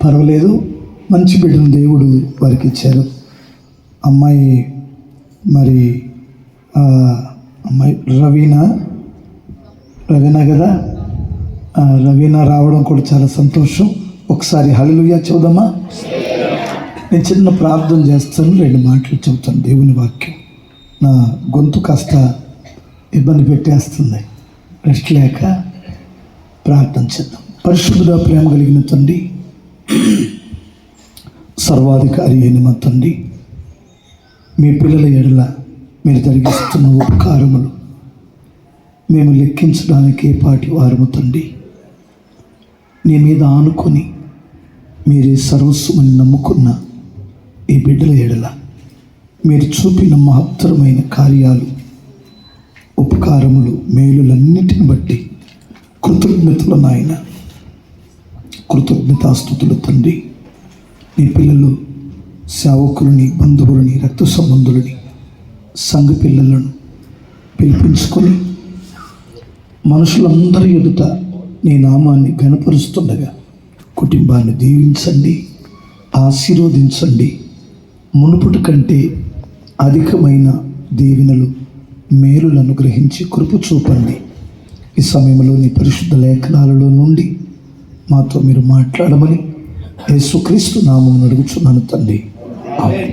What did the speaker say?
పర్వాలేదు, మంచి బిడ్డను దేవుడు వారికి ఇచ్చారు. అమ్మాయి అమ్మాయి రవీనా కదా, రవీనా రావడం కూడా చాలా సంతోషం. ఒకసారి హల్లెలూయా చెబుదామా? నేను చిన్న ప్రార్థన చేస్తాను, 2 మాటలు చెబుతాను. దేవుని వాక్యం నా గొంతు కాస్త ఇబ్బంది పెట్టేస్తుంది, రెస్ట్ లేక. ప్రార్థన చేద్దాం. పరిశుద్ధుడా, ప్రేమ కలిగిన తండ్రి, సర్వాధికారి అయిన మా తండ్రి, మీ పిల్లల ఎడల మీరు జరిగిస్తున్న ఉపకారములు మేము లెక్కించడానికి పాటి వారము తండ్రి. నీ మీద ఆనుకొని మీరే సర్వస్వమని నమ్ముకున్న ఈ బిడ్డల ఎడల మీరు చూపిన మహత్తరమైన కార్యాలు, ఉపకారములు, మేలులన్నిటిని బట్టి కృతజ్ఞతలు నాయన, కృతజ్ఞతాస్తుతులు తండ్రి. నీ పిల్లలు, సేవకులని, బంధువులని, రక్త సంబంధులని, సంఘ పిల్లలను పిలిపించుకొని మనుషులందరి ఎదుట నీ నామాన్ని ఘనపరుస్తుండగా కుటుంబాన్ని దీవించండి, ఆశీర్వదించండి. మునుపటి కంటే అధికమైన దీవెనలు, మేలులను గ్రహించి కృప చూపండి. ఈ సమయంలో నీ పరిశుద్ధ లేఖనాలలో నుండి మాతో మీరు మాట్లాడమని యేసుక్రీస్తు నామమున అడుగుచున్నాను తండ్రి. ఆమేన్.